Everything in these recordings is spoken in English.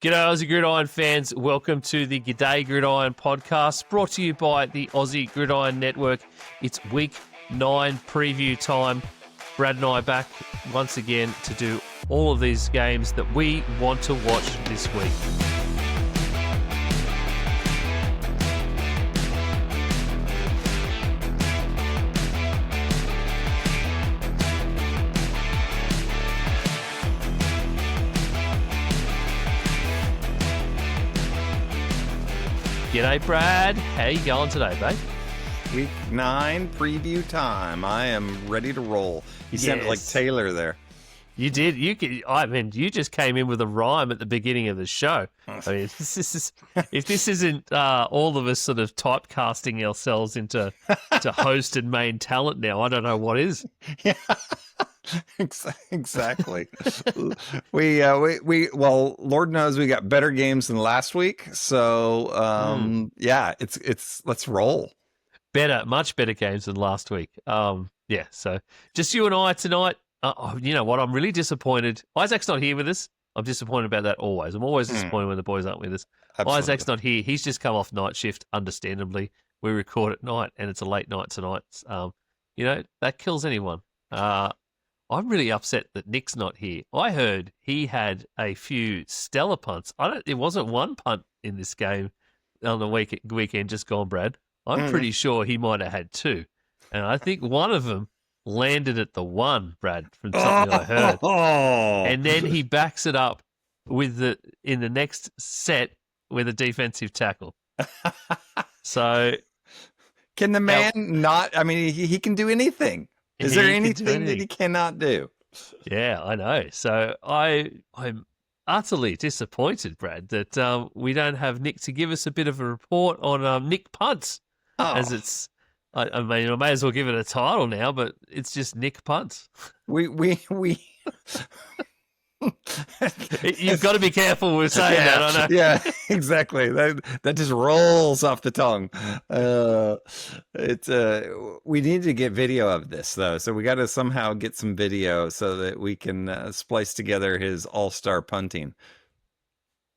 G'day Aussie Gridiron fans, welcome to the G'day Gridiron podcast, brought to you by the Aussie Gridiron Network. It's week 9 preview time. Brad and I are back once again to do all of these games that we want to watch this week. G'day, Brad. How you going today, babe? Week 9 preview time. I am ready to roll. You sounded like Taylor there. You did. You just came in with a rhyme at the beginning of the show. I mean, if this isn't all of us sort of typecasting ourselves into host and main talent now, I don't know what is. Yeah. Exactly. Well, Lord knows we got better games than last week. So, yeah, it's let's roll. Much better games than last week. Yeah, so just you and I tonight. You know what? I'm really disappointed. Isaac's not here with us. I'm disappointed about that always. I'm always disappointed when the boys aren't with us. Absolutely. Isaac's not here. He's just come off night shift, understandably. We record at night, and it's a late night tonight. You know, that kills anyone. I'm really upset that Nick's not here. I heard he had a few stellar punts. It wasn't one punt in this game on the weekend just gone, Brad. I'm pretty sure he might have had 2. And I think one of them landed at the 1, Brad, from something I heard. And then he backs it up in the next set with a defensive tackle. So can the man not? I mean, he can do anything. Is there anything that he cannot do? Yeah, I know. So I'm utterly disappointed, Brad, that we don't have Nick to give us a bit of a report on Nick punts. As it's, I mean, I may as well give it a title now, but it's just Nick punts. We You've got to be careful with saying that. I know. Yeah, exactly. That just rolls off the tongue. We need to get video of this though, so we got to somehow get some video so that we can splice together his all-star punting.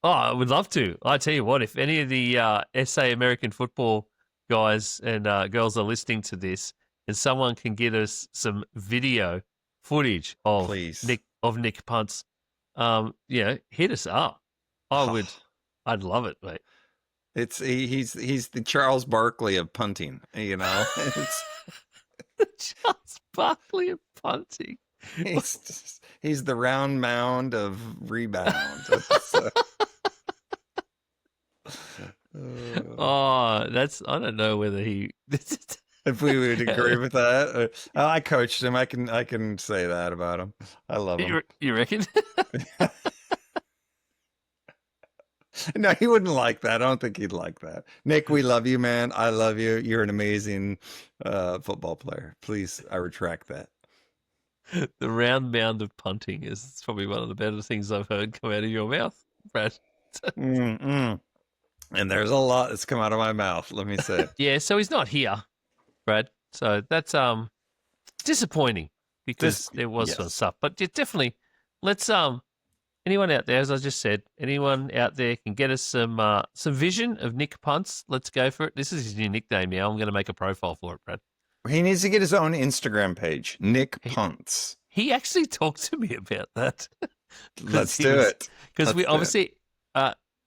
Oh, I would love to. I tell you what, if any of the SA American football guys and girls are listening to this, and someone can get us some video footage of Nick punts. Hit us up. I'd love it, mate. He's the Charles Barkley of punting, you know. Charles Barkley of punting. He's the round mound of rebound. I don't know whether he. If we would agree with that, I coached him. I can say that about him. I love him. You reckon? No, he wouldn't like that. I don't think he'd like that. Nick, we love you, man. I love you. You're an amazing football player. Please, I retract that. The round mound of punting is probably one of the better things I've heard come out of your mouth, Brad. And there's a lot that's come out of my mouth. Let me say. Yeah, so he's not here, Brad. So that's disappointing because there was some stuff. But definitely, let's anyone out there, as I just said, anyone out there can get us some vision of Nick punts. Let's go for it. This is his new nickname now. I'm going to make a profile for it, Brad. He needs to get his own Instagram page, Nick Punts. He actually talked to me about that. Let's do it. Because we obviously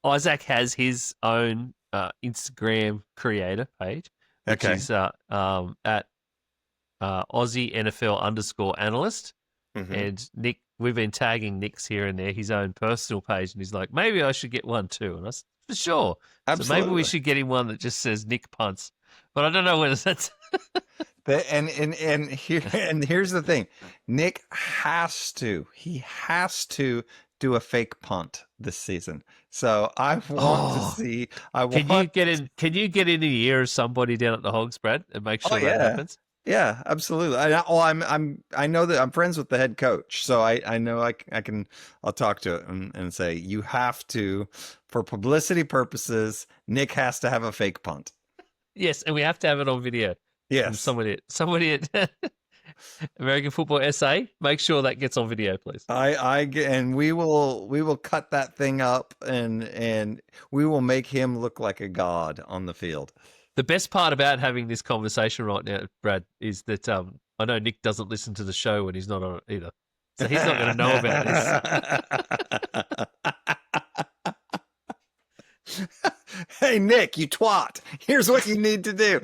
Isaac has his own Instagram creator page, which is at Aussie NFL _analyst. And Nick, we've been tagging Nick's here and there, his own personal page, and he's like, maybe I should get one too. And I said, for sure. Absolutely. So maybe we should get him one that just says Nick punts. But I don't know whether that's and here's the thing. Nick has to do a fake punt this season. So I want to see. Can you get in the ear of somebody down at the Hogs, Brad, and make sure that happens? Yeah, absolutely. I know that I'm friends with the head coach, so I know I'll talk to it and say, you have to, for publicity purposes, Nick has to have a fake punt. Yes, and we have to have it on video. Yes. Somebody at American Football SA. Make sure that gets on video, please. And we will cut that thing up and we will make him look like a god on the field. The best part about having this conversation right now, Brad, is that I know Nick doesn't listen to the show when he's not on it either. So he's not going to know about this. Hey, Nick, you twat. Here's what you need to do.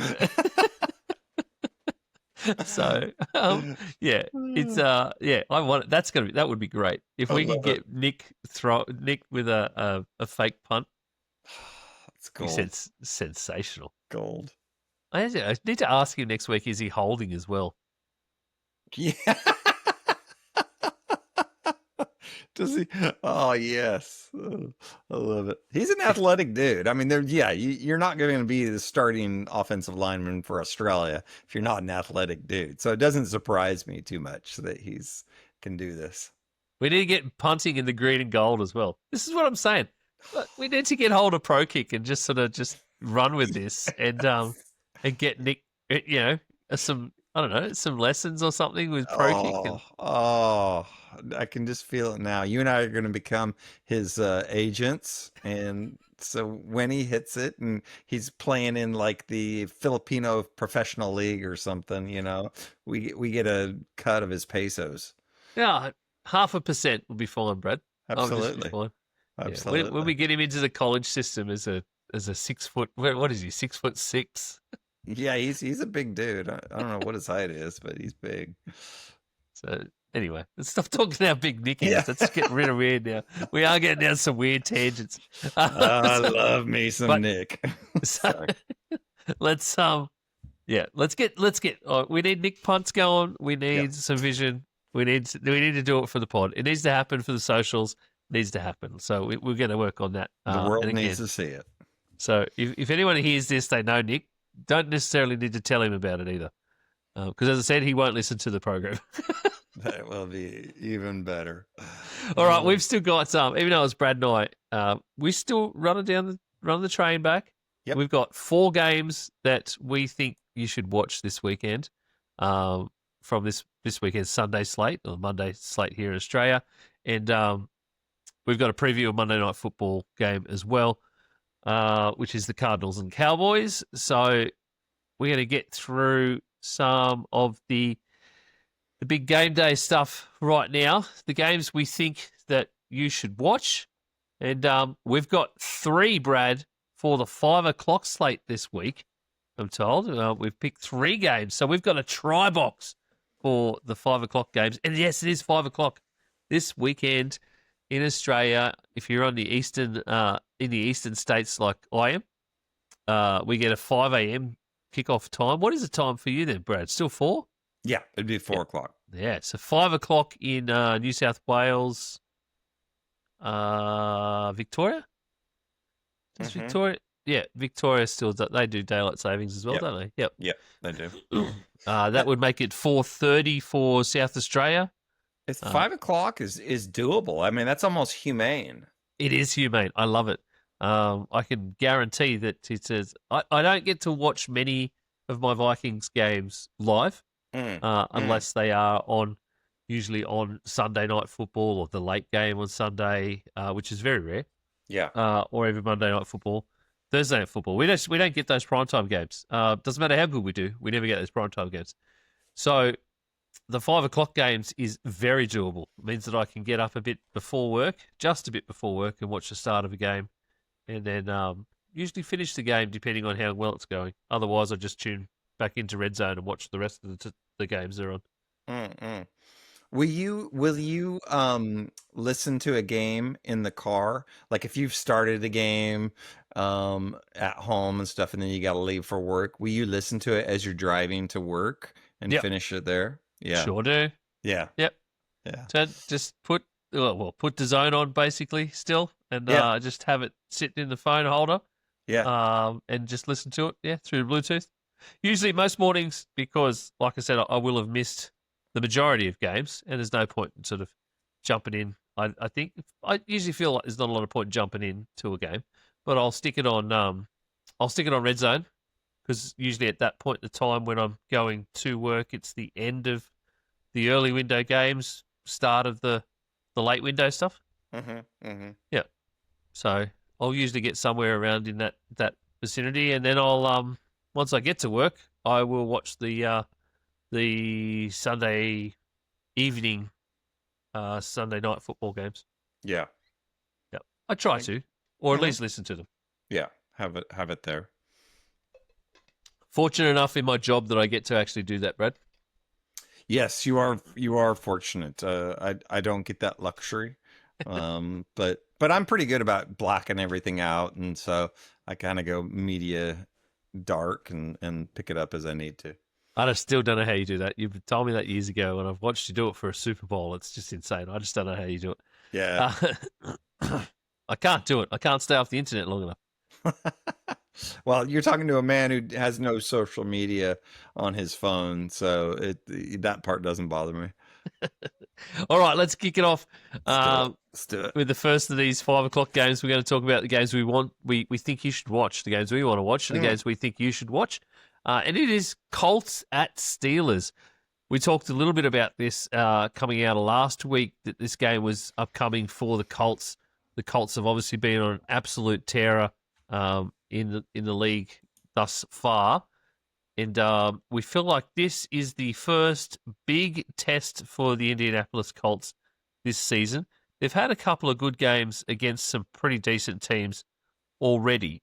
So, yeah, it's I want it. That would be great if we can get Nick with a fake punt. It's gold. It's sensational. Gold. I need to ask him next week, is he holding as well? Yeah. Does he? Oh, yes. I love it. He's an athletic dude. I mean, you're not going to be the starting offensive lineman for Australia if you're not an athletic dude. So it doesn't surprise me too much that he's can do this. We need to get punting in the green and gold as well. This is what I'm saying. We need to get hold of Pro Kick and just run with this and get Nick, some lessons or something with Pro Kick. Oh, I can just feel it now. You and I are going to become his agents, and so when he hits it, and he's playing in like the Filipino professional league or something, we get a cut of his pesos. Yeah, 0.5% will be fine, Brad. Absolutely. Fine. Absolutely. When we get him into the college system as a 6 foot, what is he? 6'6"? Yeah, he's a big dude. I don't know what his height is, but he's big. So anyway, let's stop talking how big Nick is. Yeah. Let's get rid of weird now. We are getting down some weird tangents. I love me some Nick. So, let's get. We need Nick punts going. We need some vision. We need to do it for the pod. It needs to happen for the socials. It needs to happen. So we're going to work on that. The world needs to see it. So if anyone hears this, they know Nick. Don't necessarily need to tell him about it either. Because as I said, he won't listen to the program. That will be even better. All right, we've still got even though it's Brad and I, we still running the train back. Yep. We've got 4 games that we think you should watch this weekend. From this weekend's Sunday slate or Monday slate here in Australia, and we've got a preview of Monday Night Football game as well, which is the Cardinals and Cowboys. So we're going to get through some of the big game day stuff right now, the games we think that you should watch. And we've got 3, Brad, for the 5 o'clock slate this week, I'm told. We've picked 3 games. So we've got a try box for the 5 o'clock games. And yes, it is 5 o'clock this weekend in Australia. If you're on the eastern, in the eastern states like I am, we get a 5 a.m. kickoff time. What is the time for you then, Brad? Still 4? Yeah, it'd be 4 o'clock. Yeah, so 5 o'clock in New South Wales, Victoria? Does Victoria? Yeah, Victoria still, they do daylight savings as well, don't they? Yep. Yep, they do. That would make it 4:30 for South Australia. It's 5 o'clock is doable. I mean, that's almost humane. It is humane. I love it. I can guarantee that it says I don't get to watch many of my Vikings games live unless they are usually on Sunday Night Football or the late game on Sunday, which is very rare. Yeah. Or even Monday Night Football. Thursday Night Football. We don't get those primetime games. Doesn't matter how good we do. We never get those primetime games. So the 5 o'clock games is very doable. It means that I can get up a bit before work, just a bit before work, and watch the start of a game. And then usually finish the game depending on how well it's going. Otherwise, I just tune back into Red Zone and watch the rest of the games they're on. Mm-mm. Will you listen to a game in the car? Like if you've started a game at home and stuff, and then you got to leave for work, will you listen to it as you're driving to work and finish it there? Yeah, sure do. Yeah, yep, yeah. So just put the zone on basically still, and just have it sitting in the phone holder. Yeah, and just listen to it. Through Bluetooth. Usually most mornings, because like I said, I will have missed the majority of games, and there's no point in sort of jumping in. I think I usually feel like there's not a lot of point jumping in to a game, but I'll stick it on. I'll stick it on Red Zone because usually at that point in time when I'm going to work, it's the end of the early window games, start of the late window stuff. Yeah. So I'll usually get somewhere around in that vicinity, and then I'll once I get to work, I will watch the Sunday evening, Sunday night football games. Yeah. Yeah, I try to, or at least listen to them. Yeah, have it there. Fortunate enough in my job that I get to actually do that, Brad. Yes, you are fortunate. I don't get that luxury, but I'm pretty good about blacking everything out, and so I kind of go media dark and pick it up as I need to. I just still don't know how you do that. You've told me that years ago, and I've watched you do it for a Super Bowl. It's just insane. I just don't know how you do it. Yeah. I can't do it. I can't stay off the internet long enough. Well, you're talking to a man who has no social media on his phone, so that part doesn't bother me. All right, let's kick it off. Let's do it. With the first of these 5 o'clock games. We're going to talk about the games we think you should watch, the games we want to watch, and the games we think you should watch. And it is Colts at Steelers. We talked a little bit about this coming out of last week, that this game was upcoming for the Colts. The Colts have obviously been on an absolute terror in the league thus far. And we feel like this is the first big test for the Indianapolis Colts this season. They've had a couple of good games against some pretty decent teams already,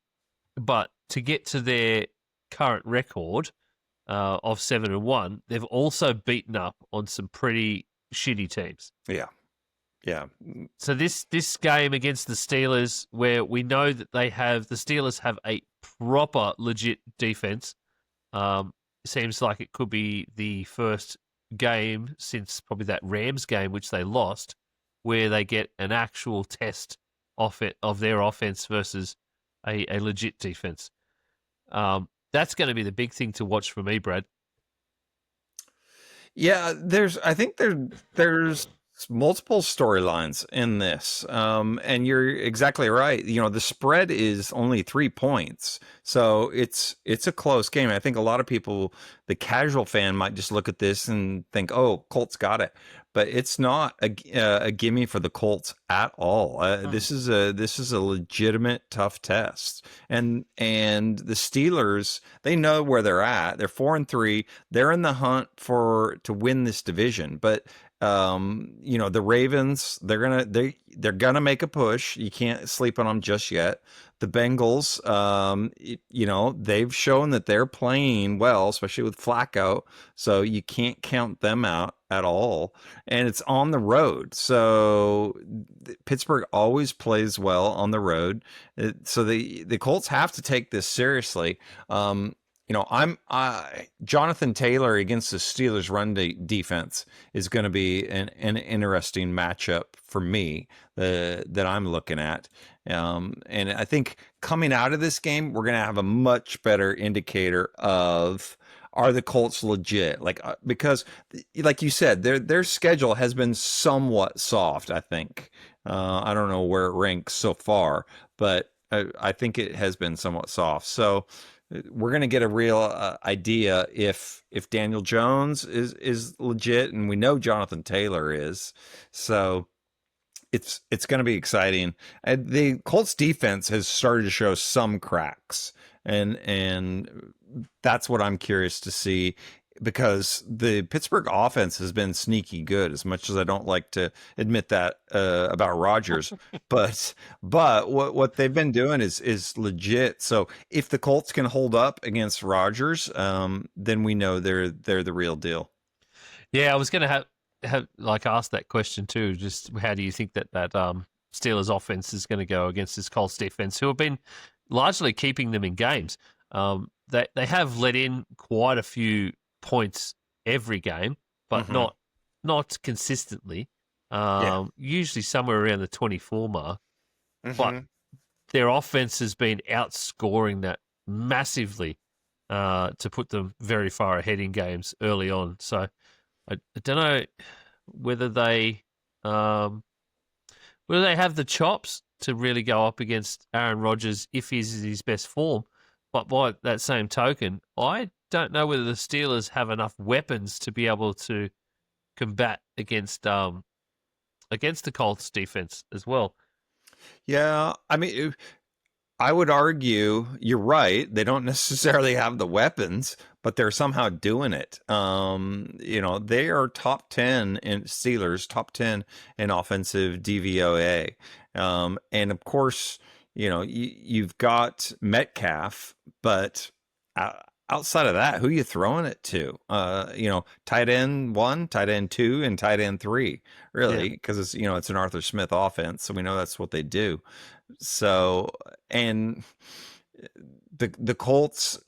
but to get to their current record of 7-1, they've also beaten up on some pretty shitty teams. Yeah. So this game against the Steelers, where we know that the Steelers have a proper legit defense, seems like it could be the first game since probably that Rams game, which they lost, where they get an actual test of their offense versus a legit defense. That's going to be the big thing to watch for me, Brad. Yeah, I think there's multiple storylines in this. And you're exactly right. You know, the spread is only 3 points. So it's a close game. I think a lot of people, the casual fan, might just look at this and think, oh, Colts got it. But it's not a gimme for the Colts at all. This is a legitimate tough test, and the Steelers, they know where they're at. They're 4-3. They're in the hunt to win this division. But you know, the Ravens, they're gonna make a push. You can't sleep on them just yet. The Bengals, you know, they've shown that they're playing well, especially with Flacco. So you can't count them out at all. And it's on the road. So Pittsburgh always plays well on the road. So the Colts have to take this seriously. You know, Jonathan Taylor against the Steelers' run defense is going to be an interesting matchup for me that I'm looking at. And I think coming out of this game, we're going to have a much better indicator of, are the Colts legit? Because like you said, their schedule has been somewhat soft, I think. I don't know where it ranks so far, but I think it has been somewhat soft. So we're going to get a real idea if Daniel Jones is legit, and we know Jonathan Taylor is. So it's going to be exciting. And the Colts defense has started to show some cracks, and that's what I'm curious to see, because the Pittsburgh offense has been sneaky good, as much as I don't like to admit that about Rodgers. but what they've been doing is legit. So if the Colts can hold up against Rodgers, then we know they're the real deal. Yeah, I was going to have asked that question too. Just how do you think that Steelers offense is going to go against this Colts defense, who have been largely keeping them in games? They have let in quite a few points every game, but not consistently. Usually somewhere around the 24 mark. But their offense has been outscoring that massively to put them very far ahead in games early on. So I don't know whether they have the chops to really go up against Aaron Rodgers if he's in his best form. But by that same token, I don't know whether the Steelers have enough weapons to be able to combat against the Colts defense as well. Yeah, I mean, I would argue you're right. They don't necessarily have the weapons, but they're somehow doing it. They are top 10 in Steelers, top 10 in offensive DVOA. And of course, you've got Metcalf, but outside of that, who are you throwing it to? Tight end 1, tight end 2, and tight end 3, really, because it's an Arthur Smith offense. So we know that's what they do. So, and the Colts,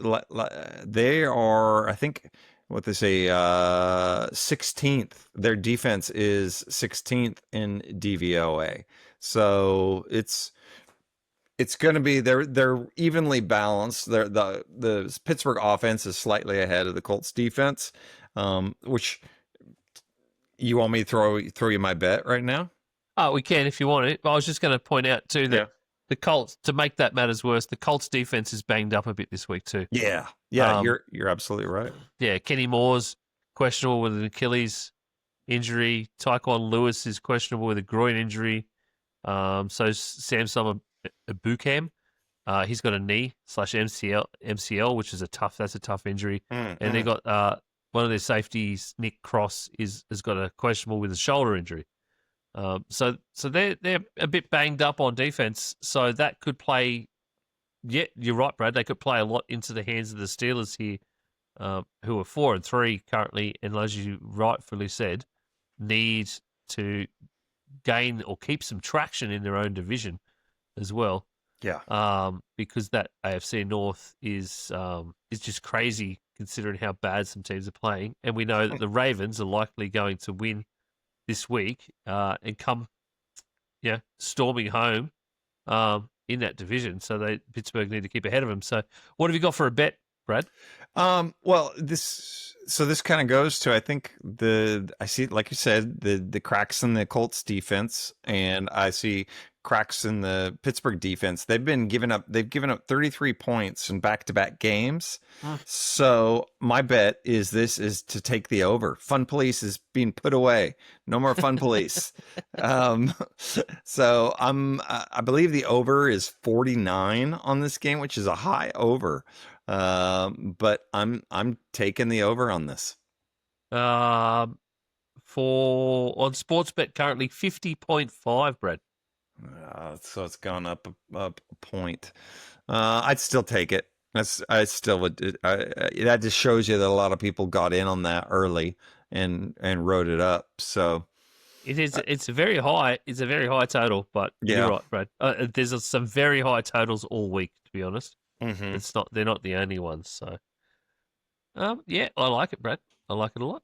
they are, I think, what they say, 16th. Their defense is 16th in DVOA. So it's going to be they're evenly balanced. The Pittsburgh offense is slightly ahead of the Colts defense, which you want me to throw you my bet right now? Oh, we can if you want it. But I was just going to point out too that the Colts, to make that matters worse, the Colts defense is banged up a bit this week too. Yeah, you're absolutely right. Yeah, Kenny Moore's questionable with an Achilles injury. Tyquan Lewis is questionable with a groin injury. So Sam Summer Bucam, he's got a knee/MCL, which is a tough injury. And they got one of their safeties, Nick Cross, has got a questionable with a shoulder injury. So they're a bit banged up on defense. So that could play. Yeah, you're right, Brad. They could play a lot into the hands of the Steelers here, who are 4-3 currently, and as you rightfully said, need to gain or keep some traction in their own division as well. Yeah. Because that AFC North is just crazy considering how bad some teams are playing, and we know that the Ravens are likely going to win this week and come, storming home in that division. So Pittsburgh need to keep ahead of them. So what have you got for a bet, Brad? Well, this kind of goes to, I think I see, like you said, the cracks in the Colts defense, and I see cracks in the Pittsburgh defense. They've given up 33 points in back-to-back games. So my bet is to take the over. Fun Police is being put away. No more Fun Police. So I believe the over is 49 on this game, which is a high over. But I'm taking the over on this. On Sportsbet currently 50.5, Brad. So it's gone up a point. I'd still take it. I still would. That just shows you that a lot of people got in on that early and wrote it up. So it is. It's a very high. It's a very high total. But you're right, Brad. There's some very high totals all week, to be honest. Mm-hmm. They're not the only ones. So, yeah, I like it, Brad. I like it a lot.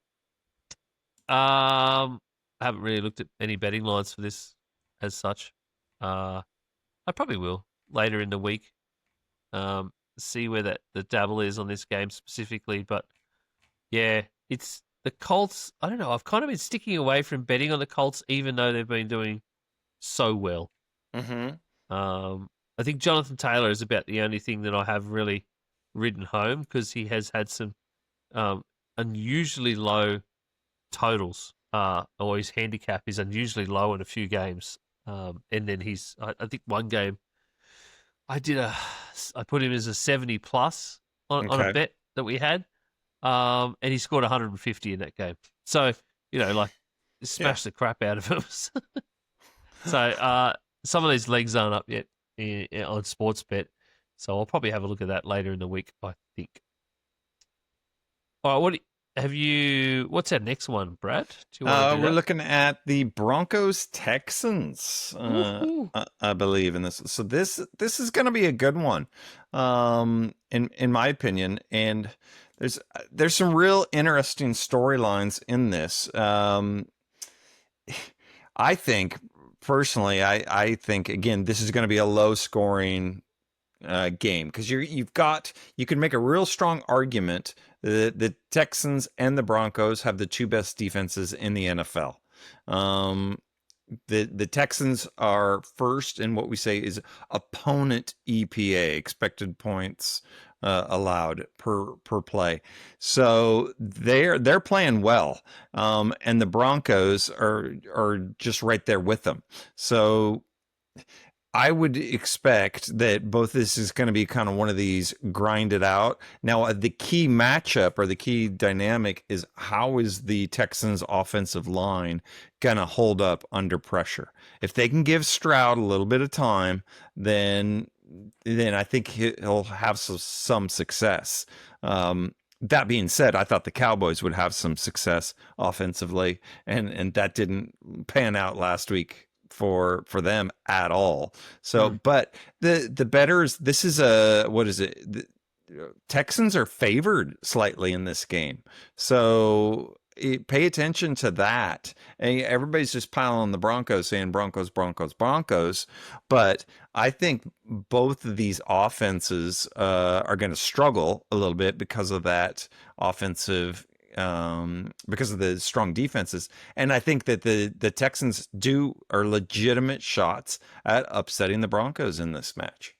I haven't really looked at any betting lines for this as such. I probably will later in the week. See where the dabble is on this game specifically, but yeah, it's the Colts. I don't know. I've kind of been sticking away from betting on the Colts, even though they've been doing so well. Mm-hmm. I think Jonathan Taylor is about the only thing that I have really ridden home, because he has had some unusually low totals, or his handicap is unusually low in a few games. And then I think one game I put him as a 70 plus on a bet that we had. And he scored 150 in that game. So, smashed the crap out of him. So, some of these legs aren't up yet on Sportsbet. So I'll probably have a look at that later in the week, I think. All right, what's our next one, Brad? Do you want to do we're that? looking at the Broncos Texans, I believe in this. So this is going to be a good one, in my opinion. And there's some real interesting storylines in this. I think personally, I think again, this is going to be a low scoring game, because you can make a real strong argument that the Texans and the Broncos have the two best defenses in the NFL. The Texans are first in what we say is opponent EPA, expected points allowed per play. So they're playing well, and the Broncos are just right there with them. So I would expect that both this is going to be kind of one of these grind it out. Now, the key matchup or the key dynamic is how is the Texans' offensive line going to hold up under pressure? If they can give Stroud a little bit of time, then I think he'll have some success. That being said, I thought the Cowboys would have some success offensively, and that didn't pan out last week for them at all. So, but the betters, this is what is it? The Texans are favored slightly in this game, so pay attention to that. And everybody's just piling on the Broncos, saying Broncos, Broncos, Broncos. But I think both of these offenses are going to struggle a little bit because of that offensive because of the strong defenses. And I think that the Texans are legitimate shots at upsetting the Broncos in this match.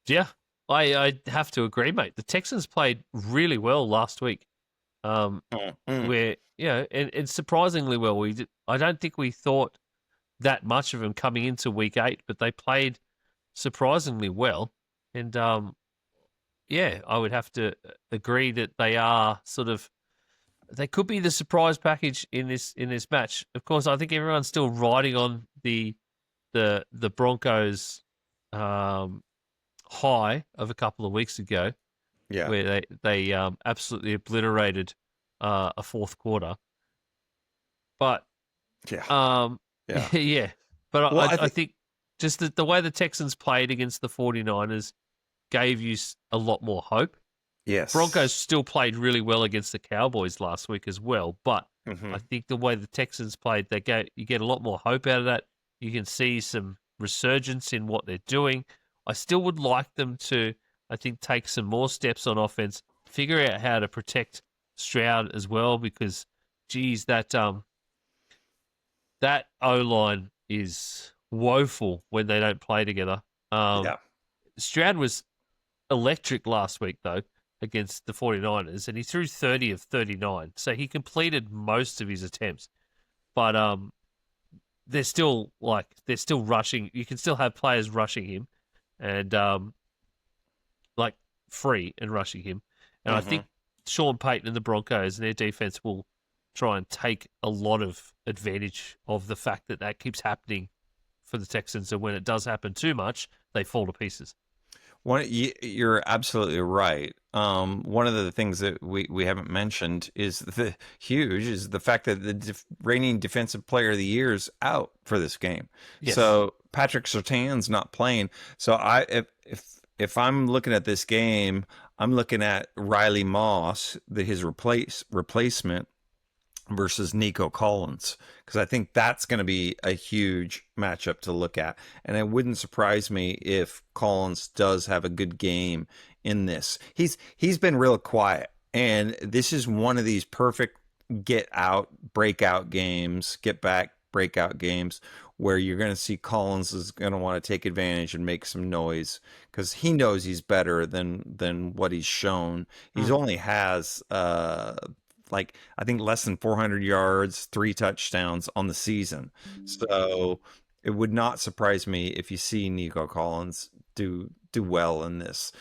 Yeah, I have to agree, mate. The Texans played really well last week. Where, and surprisingly well. I don't think we thought that much of them coming into week 8, but they played surprisingly well. And I would have to agree that they are they could be the surprise package in this match. Of course, I think everyone's still riding on the Broncos high of a couple of weeks ago, where they absolutely obliterated a fourth quarter. But But I think just the way the Texans played against the 49ers gave you a lot more hope. Yes. Broncos still played really well against the Cowboys last week as well, but I think the way the Texans played, you get a lot more hope out of that. You can see some resurgence in what they're doing. I still would like them to, I think, take some more steps on offense, figure out how to protect Stroud as well, because, geez, that O-line is woeful when they don't play together. Stroud was electric last week, though, against the 49ers, and he threw 30 of 39, so he completed most of his attempts. But they're still rushing. You can still have players rushing him, and free and rushing him. And I think Sean Payton and the Broncos and their defense will try and take a lot of advantage of the fact that keeps happening for the Texans, and when it does happen too much, they fall to pieces. You're absolutely right. One of the things that we haven't mentioned is the fact that the reigning defensive player of the year is out for this game. Yes. So Patrick Surtain's not playing. So if I'm looking at this game, I'm looking at Riley Moss, his replacement, versus Nico Collins, because I think that's going to be a huge matchup to look at. And it wouldn't surprise me if Collins does have a good game in this. He's been real quiet, and this is one of these perfect get back breakout games where you're going to see Collins is going to want to take advantage and make some noise, because he knows he's better than what he's shown. He's only has I think less than 400 yards, 3 touchdowns on the season. So it would not surprise me if you see Nico Collins do well in this.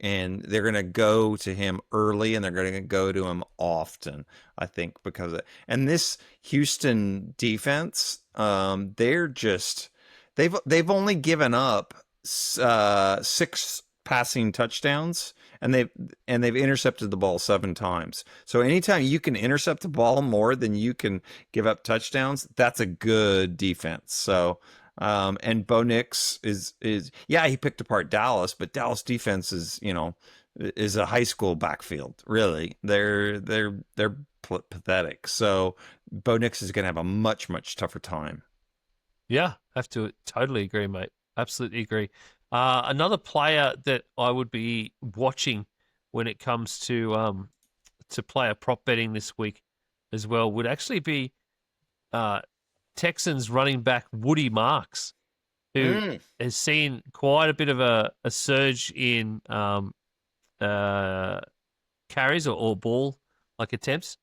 And they're going to go to him early, and they're going to go to him often, I think, because and this Houston defense, they've only given up 6 passing touchdowns, and they've intercepted the ball 7 times. So anytime you can intercept the ball more than you can give up touchdowns, that's a good defense. So and Bo Nix is he picked apart Dallas, but Dallas defense is a high school backfield. Really, they're pathetic. So Bo Nix is going to have a much tougher time. Yeah, have to totally agree, mate. Absolutely agree. Another player that I would be watching when it comes to player prop betting this week as well would actually be Texans running back Woody Marks. who has seen quite a bit of a surge in carries or ball like attempts.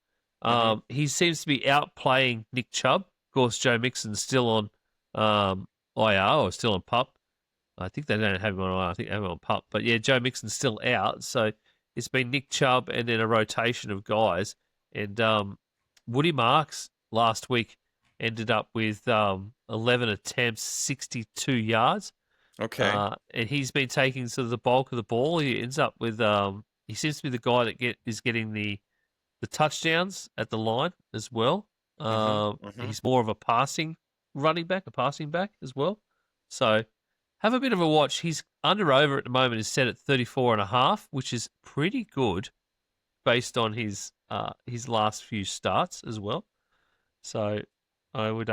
He seems to be outplaying Nick Chubb. Of course, Joe Mixon's still on IR or still on PUP. I think they don't have him on IR. I think they have him on PUP. But yeah, Joe Mixon's still out. So it's been Nick Chubb and then a rotation of guys. And Woody Marks last week ended up with 11 attempts, 62 yards. Okay. And he's been taking sort of the bulk of the ball. He ends up with he seems to be the guy that is getting the touchdowns at the line as well. He's more of a passing running back, a passing back as well. So have a bit of a watch. He's under-over at the moment is set at 34.5, which is pretty good based on his last few starts as well. So I would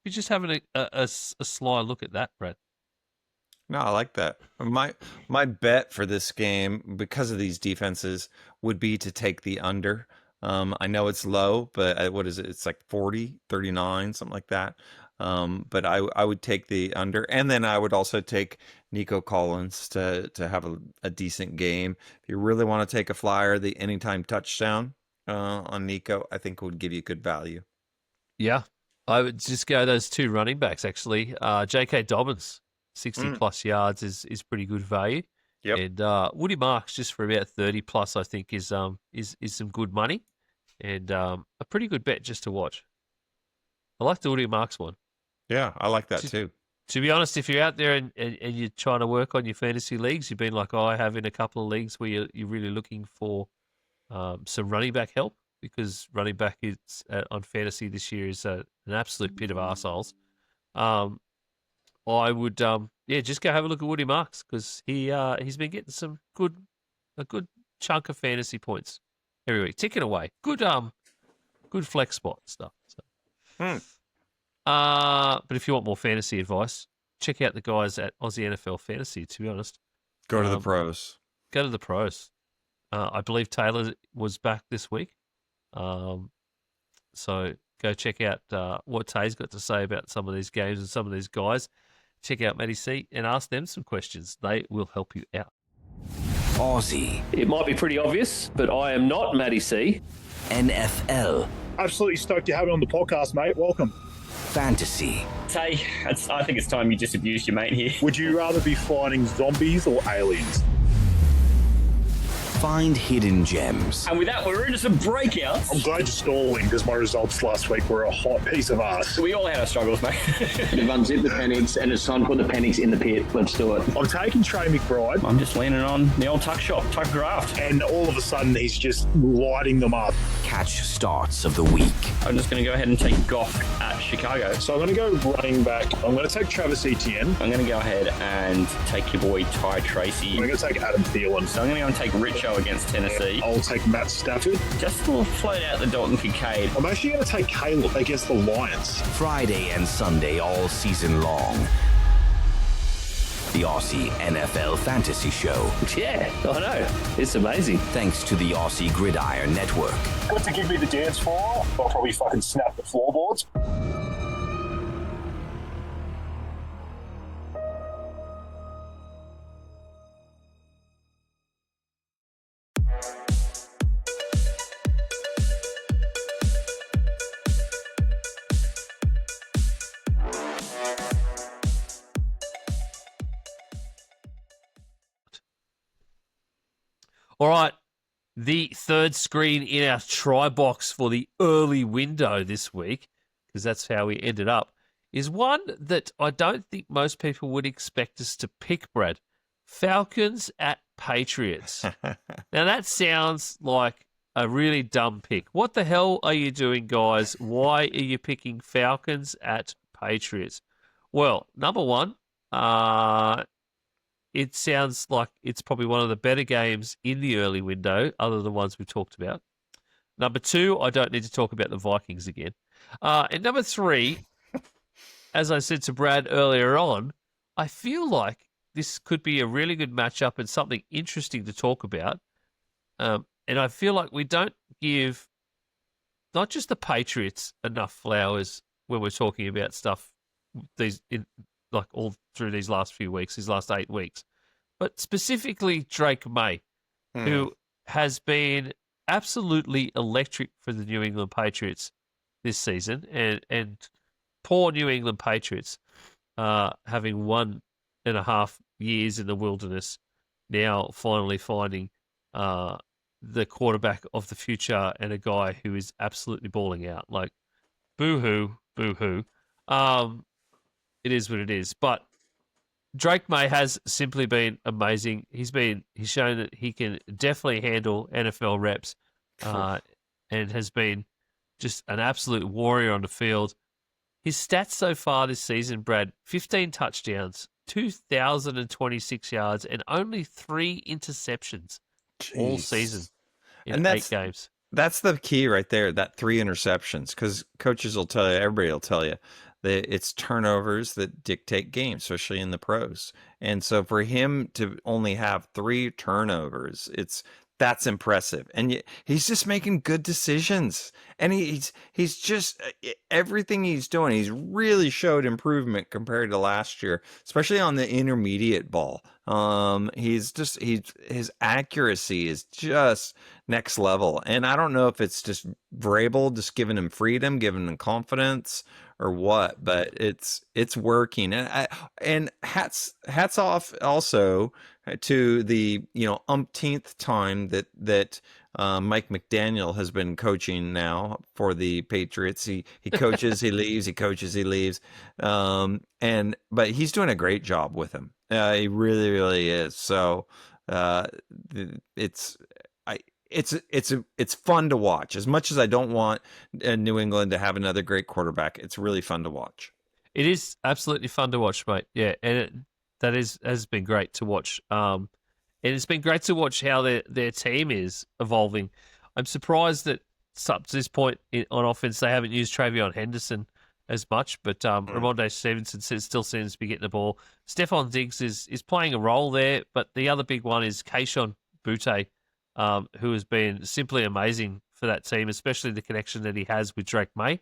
be just having a sly look at that, Brad. No, I like that. My bet for this game, because of these defenses, would be to take the under. I know it's low, but what is it? It's like 40, 39, something like that. But I would take the under, and then I would also take Nico Collins to have a decent game. If you really want to take a flyer, the anytime touchdown on Nico, I think would give you good value. Yeah, I would just go those two running backs actually. J.K. Dobbins, 60 plus yards is pretty good value. Yep. And Woody Marks just for about 30 plus, I think is some good money, and a pretty good bet just to watch. I like the Woody Marks one. Yeah, I like that too. To be honest, if you're out there and you're trying to work on your fantasy leagues, you've been like I have in a couple of leagues where you're really looking for some running back help, because running back is on fantasy this year is an absolute pit of arseholes. I would just go have a look at Woody Marks, because he's been getting a good chunk of fantasy points every week, ticking away. Good flex spot stuff. So. But if you want more fantasy advice, check out the guys at Aussie NFL Fantasy, to be honest. Go to the pros. Go to the pros. I believe Taylor was back this week. So go check out what Tay's got to say about some of these games and some of these guys. Check out Matty C and ask them some questions. They will help you out. Aussie. It might be pretty obvious, but I am not Matty C. NFL. Absolutely stoked to have it on the podcast, mate. Welcome. Fantasy. Tay, I think it's time you just abused your mate here. Would you rather be fighting zombies or aliens? Find hidden gems. And with that, we're into some breakouts. I'm glad you're stalling, because my results last week were a hot piece of ass. We all had our struggles, mate. We've unzipped the Penix, and it's time to put the Penix in the pit. Let's do it. I'm taking Trey McBride, I'm just leaning on the old tuck shop, tuck draft. and all of a sudden he's just lighting them up. Catch starts of the week. I'm just going to go ahead and take Goff at Chicago. So I'm going to go running back. I'm going to take Travis Etienne. I'm going to go ahead and take your boy Ty Tracy. I'm going to take Adam Thielen. So I'm going to go and take Richo against Tennessee. I'll take Matt Stafford. Just to float out the Dalton Kincaid. I'm actually going to take Caleb against the Lions. Friday and Sunday all season long. The Aussie NFL Fantasy Show. Yeah, I know. It's amazing. Thanks to the Aussie Gridiron Network. Got to give me the dance floor. I'll probably fucking snap the floorboards. All right, the third screen in our try box for the early window this week, because that's how we ended up, is one that I don't think most people would expect us to pick, Brad. Falcons at Patriots. Now, that sounds like a really dumb pick. What the hell are you doing, guys? Why are you picking Falcons at Patriots? Well, number one, it sounds like it's probably one of the better games in the early window, other than the ones we've talked about. Number two, I don't need to talk about the Vikings again. And number three, as I said to Brad earlier on, I feel like this could be a really good matchup and something interesting to talk about. And I feel like we don't give not just the Patriots enough flowers when we're talking about stuff like all through these last few weeks, these last 8 weeks. But specifically Drake May, who has been absolutely electric for the New England Patriots this season, and poor New England Patriots, having 1.5 years in the wilderness, now finally finding the quarterback of the future and a guy who is absolutely balling out. Like, boo-hoo, boo-hoo. It is what it is. But Drake May has simply been amazing. He's shown that he can definitely handle NFL reps, and has been just an absolute warrior on the field. His stats so far this season, Brad: 15 touchdowns, 2,026 yards, and only 3 interceptions all season in 8 games. That's the key right there, that 3 interceptions, because coaches will tell you, everybody will tell you, that it's turnovers that dictate games, especially in the pros. And so for him to only have 3 turnovers, that's impressive. And he's just making good decisions. And he's just, everything he's doing, he's really showed improvement compared to last year, especially on the intermediate ball. His accuracy is just next level. And I don't know if it's just Vrabel just giving him freedom, giving him confidence, or what, but it's working. And hats off also to the umpteenth time that Mike McDaniel has been coaching now for the Patriots. He coaches, he leaves, he coaches, he leaves. But he's doing a great job with him. He really, really is. So it's fun to watch. As much as I don't want New England to have another great quarterback, it's really fun to watch. It is absolutely fun to watch, mate. Yeah, and has been great to watch. And it's been great to watch how their team is evolving. I'm surprised that up to this point on offense they haven't used Travion Henderson as much, but Ramondre Stevenson still seems to be getting the ball. Stephon Diggs is playing a role there, but the other big one is Kayshon Boutte, who has been simply amazing for that team, especially the connection that he has with Drake May.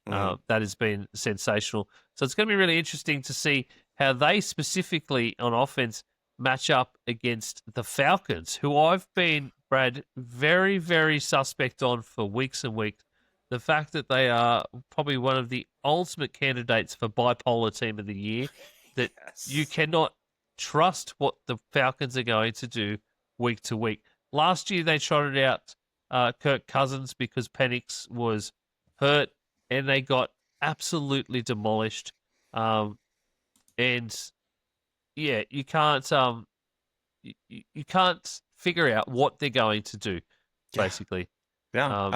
That has been sensational. So it's going to be really interesting to see how they specifically on offense match up against the Falcons, who I've been, Brad, very, very suspect on for weeks and weeks. The fact that they are probably one of the ultimate candidates for bipolar team of the year, that you cannot trust what the Falcons are going to do week to week. Last year, they trotted out Kirk Cousins because Penix was hurt, and they got absolutely demolished. And yeah, you can't figure out what they're going to do, basically. Yeah,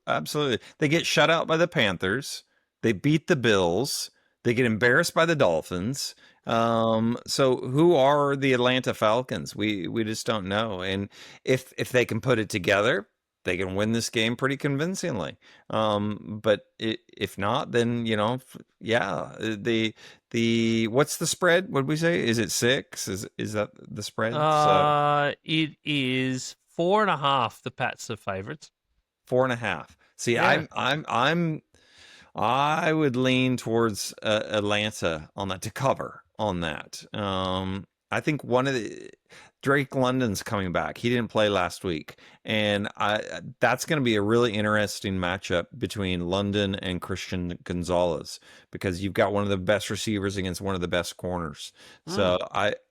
absolutely. They get shut out by the Panthers. They beat the Bills. They get embarrassed by the Dolphins. So who are the Atlanta Falcons? We just don't know. And if they can put it together, they can win this game pretty convincingly. But if not, then the what's the spread? What did we say? Is it 6? Is that the spread? It is 4.5. The Pats are favorites. 4.5. See, yeah. I would lean towards Atlanta on that, to cover on that. I think Drake London's coming back. He didn't play last week, and that's going to be a really interesting matchup between London and Christian Gonzalez, because you've got one of the best receivers against one of the best corners. So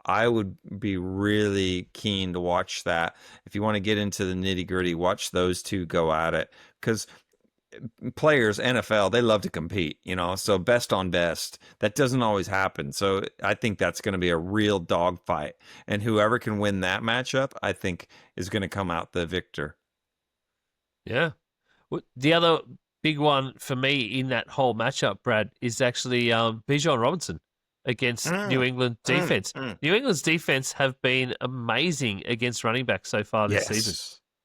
I would be really keen to watch that. If you want to get into the nitty gritty, watch those two go at it, because players, NFL, they love to compete, so best on best, that doesn't always happen. So I think that's going to be a real dogfight, and whoever can win that matchup, I think, is going to come out the victor. Yeah. The other big one for me in that whole matchup, Brad, is actually Bijan Robinson against New England defense. New England's defense have been amazing against running backs so far this season.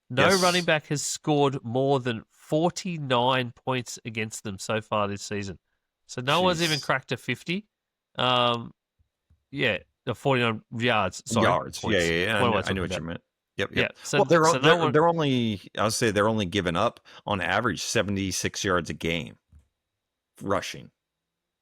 No running back has scored more than 49 points against them so far this season. So no one's even cracked a 50. The 49 yards. Sorry. Yards. Points. Yeah. I knew what you meant. Yep. Yeah. So, well, they're only, I'll say they're only giving up on average 76 yards a game rushing.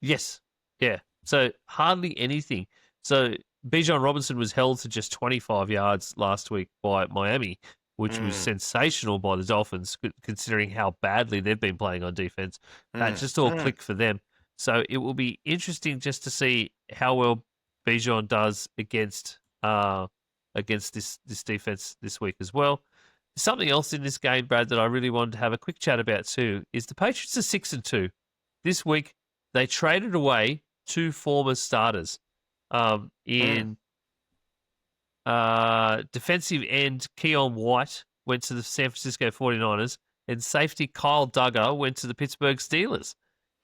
Yes. Yeah. So hardly anything. So Bijan Robinson was held to just 25 yards last week by Miami, which was sensational by the Dolphins, considering how badly they've been playing on defense. That just all clicked for them. So it will be interesting just to see how well Bijan does against this defense this week as well. Something else in this game, Brad, that I really wanted to have a quick chat about too is the Patriots are 6-2. This week, they traded away 2 former starters in defensive end Keon White went to the San Francisco 49ers, and safety Kyle Duggar went to the Pittsburgh Steelers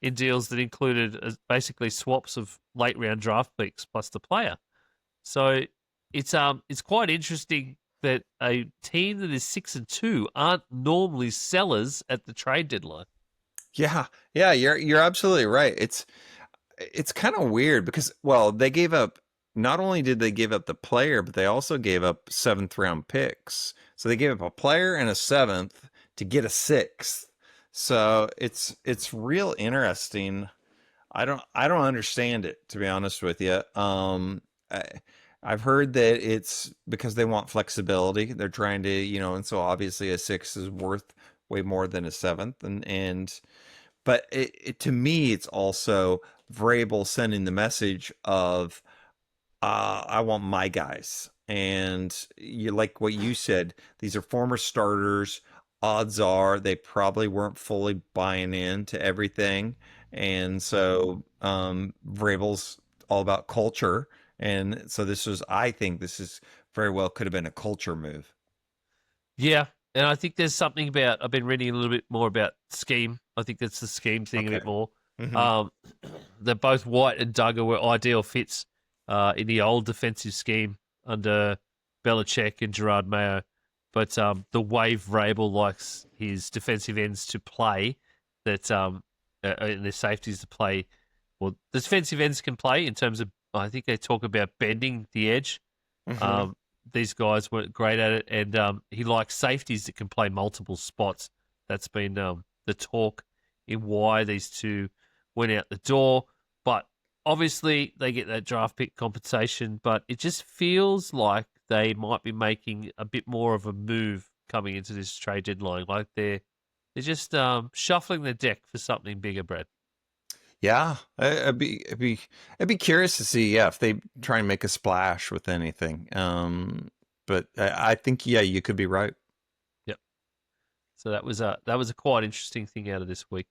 in deals that included basically swaps of late-round draft picks plus the player. So it's quite interesting that a team that is 6-2 aren't normally sellers at the trade deadline. Yeah, you're absolutely right. It's kind of weird because, well, they gave up. Not only did they give up the player, but they also gave up 7th round picks. So they gave up a player and a 7th to get a 6th. So it's real interesting. I don't understand it, to be honest with you. I've heard that it's because they want flexibility. They're trying to, and so obviously a 6 is worth way more than a 7th, but it to me it's also Vrabel sending the message of I want my guys, and you like what you said. These are former starters. Odds are they probably weren't fully buying into everything, and so Vrabel's all about culture. And so I think this is very well could have been a culture move. Yeah, and I think there's something about, I've been reading a little bit more about scheme. I think that's the scheme thing a bit more. That both White and Duggar were ideal fits in the old defensive scheme under Belichick and Gerard Mayo. But the way Vrabel likes his defensive ends to play, that and their safeties to play, well, the defensive ends can play in terms of, I think they talk about bending the edge. These guys were great at it, and he likes safeties that can play multiple spots. That's been the talk in why these two went out the door. But obviously, they get that draft pick compensation, but it just feels like they might be making a bit more of a move coming into this trade deadline. Like they're just shuffling the deck for something bigger, Brad. Yeah, I'd be curious to see, if they try and make a splash with anything. But I think, you could be right. Yep. So that was a quite interesting thing out of this week.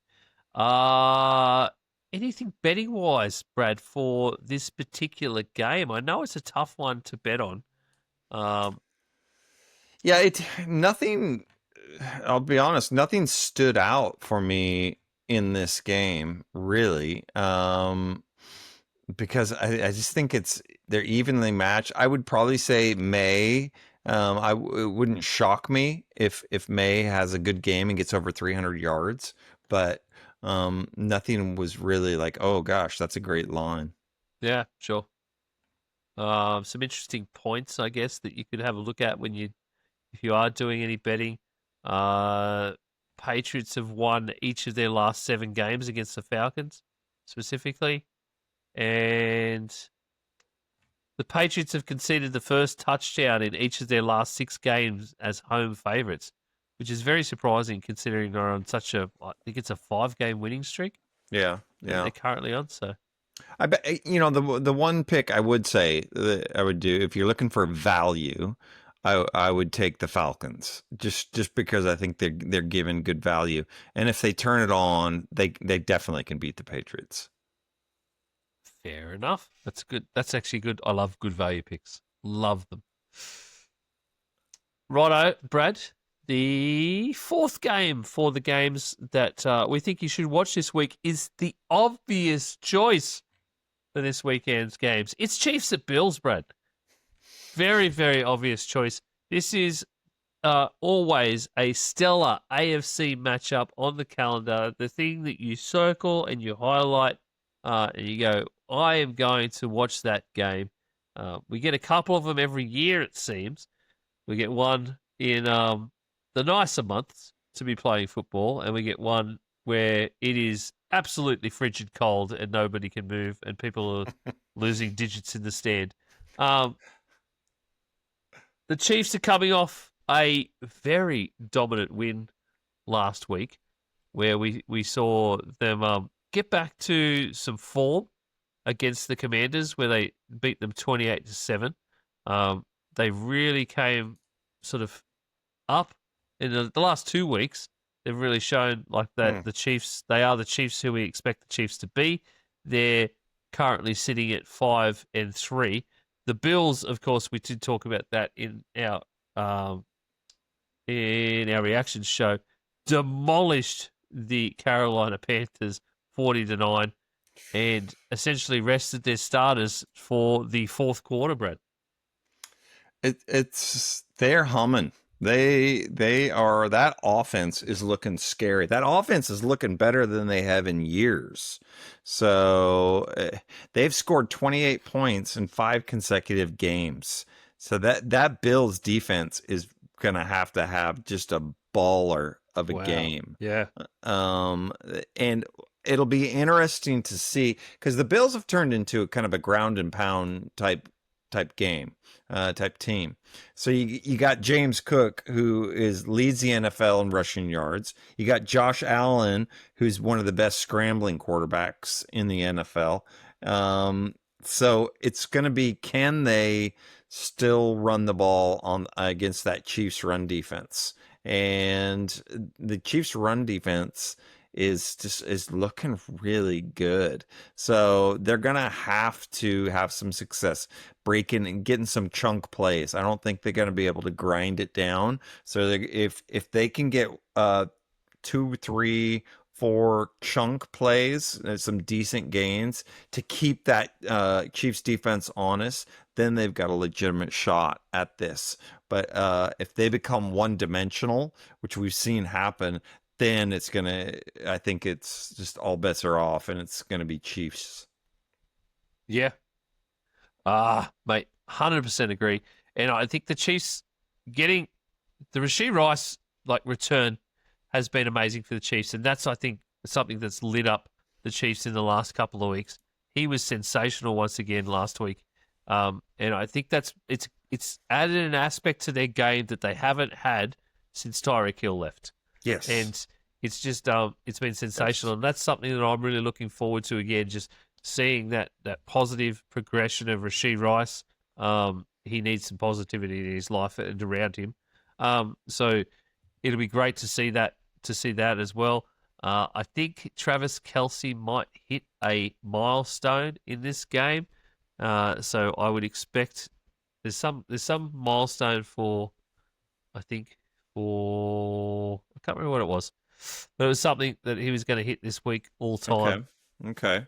Anything betting wise, Brad, for this particular game? I know it's a tough one to bet on. Nothing. I'll be honest, nothing stood out for me in this game, really, because I just think they're evenly matched. I would probably say May. It wouldn't shock me if May has a good game and gets over 300 yards, but nothing was really like, oh gosh, that's a great line. Yeah, sure. Some interesting points, I guess, that you could have a look at if you are doing any betting. Patriots have won each of their last 7 games against the Falcons, specifically. And the Patriots have conceded the first touchdown in each of their last 6 games as home favorites, which is very surprising considering they're on I think it's a 5-game winning streak. Yeah. They're currently on, so. I bet, the one pick I would say that I would do if you're looking for value, I would take the Falcons just because I think they're given good value, and if they turn it on, they definitely can beat the Patriots. Fair enough. That's good. That's actually good. I love good value picks. Love them. Righto, Brad. The 4th game for the games that we think you should watch this week is the obvious choice for this weekend's games. It's Chiefs at Bills, Brad. Very, very obvious choice. This is always a stellar AFC matchup on the calendar. The thing that you circle and you highlight and you go, I am going to watch that game. We get a couple of them every year, it seems. We get one in the nicer months to be playing football, and we get one where it is absolutely frigid cold and nobody can move and people are losing digits in the stand. The Chiefs are coming off a very dominant win last week where we saw them get back to some form against the Commanders where they beat them 28-7. They really came sort of up in the last 2 weeks. They've really shown like that the Chiefs, they are the Chiefs who we expect the Chiefs to be. They're currently sitting at 5-3. The Bills, of course, we did talk about that in our reaction show, demolished the Carolina Panthers 40-9 and essentially rested their starters for the fourth quarter, Brad. They're humming. They are. That offense is looking scary. That offense is looking better than they have in years. So they've scored 28 points in 5 consecutive games. So that Bills defense is going to have just a baller of a game. Yeah. And it'll be interesting to see because the Bills have turned into a kind of a ground and pound type game, type team. So you got James Cook, who leads the NFL in rushing yards. You got Josh Allen, who's one of the best scrambling quarterbacks in the NFL. So it's going to be, can they still run the ball against that Chiefs run defense? And the Chiefs run defense is looking really good. So they're going to have some success breaking and getting some chunk plays. I don't think they're going to be able to grind it down. So if they can get 2, 3, 4 chunk plays, some decent gains to keep that Chiefs defense honest, then they've got a legitimate shot at this. But if they become one-dimensional, which we've seen happen, then I think it's just all bets are off and it's going to be Chiefs. Yeah. Mate, 100% agree. And I think the Chiefs getting the Rashee Rice return has been amazing for the Chiefs. And that's, I think, something that's lit up the Chiefs in the last couple of weeks. He was sensational once again last week. And I think it's added an aspect to their game that they haven't had since Tyreek Hill left. Yes. And it's just it's been sensational. And that's something that I'm really looking forward to again, just seeing that positive progression of Rashee Rice. He needs some positivity in his life and around him. So it'll be great to see that as well. I think Travis Kelce might hit a milestone in this game. So I would expect there's some milestone I can't remember what it was, but it was something that he was going to hit this week all time. Okay.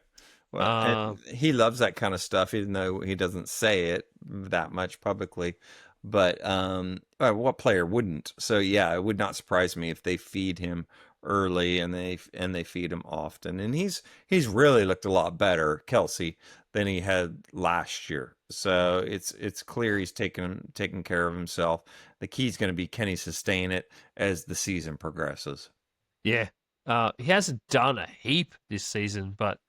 Well, he loves that kind of stuff, even though he doesn't say it that much publicly. But what player wouldn't? So yeah, it would not surprise me if they feed him early and they feed him often. And he's really looked a lot better, Kelce, than he had last year. So it's clear he's taking care of himself. The key is going to be, can he sustain it as the season progresses? Yeah. He hasn't done a heap this season, but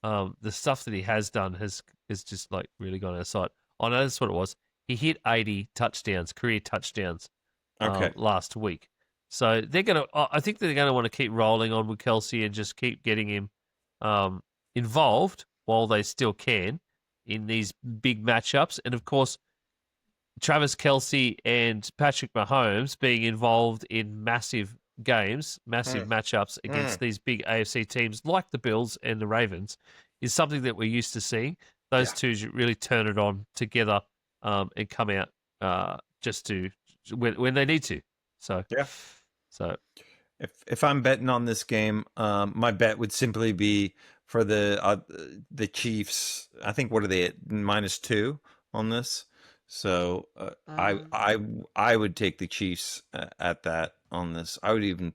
the stuff that he has done has just really gone out of sight. I know that's what it was. He hit 80 touchdowns, career touchdowns, last week. So I think they're going to want to keep rolling on with Kelce and just keep getting him involved while they still can in these big matchups. And of course, Travis Kelce and Patrick Mahomes being involved in massive games, massive matchups against these big AFC teams like the Bills and the Ravens is something that we're used to seeing. Those two really turn it on together and come out just to when they need to. So yeah. So if I'm betting on this game, my bet would simply be for the Chiefs. I think what are they at, -2 on this? So I would take the Chiefs at that on this. I would even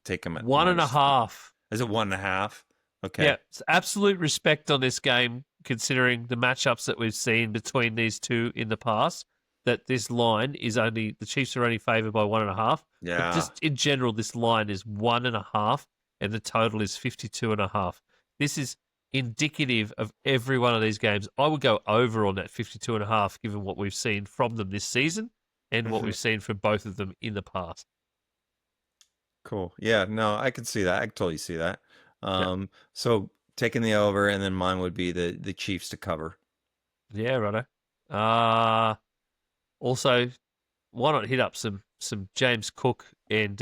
take them at 1.5. Is it 1.5? Okay. Yeah, it's absolute respect on this game, considering the matchups that we've seen between these two in the past. That this line is the Chiefs are only favored by 1.5. Yeah. But just in general, this line is 1.5. and the total is 52.5. This is indicative of every one of these games. I would go over on that 52.5, given what we've seen from them this season and what we've seen from both of them in the past. Cool. Yeah, no, I can see that. I can totally see that. So taking the over, and then mine would be the Chiefs to cover. Yeah, righto. Also, why not hit up some James Cook and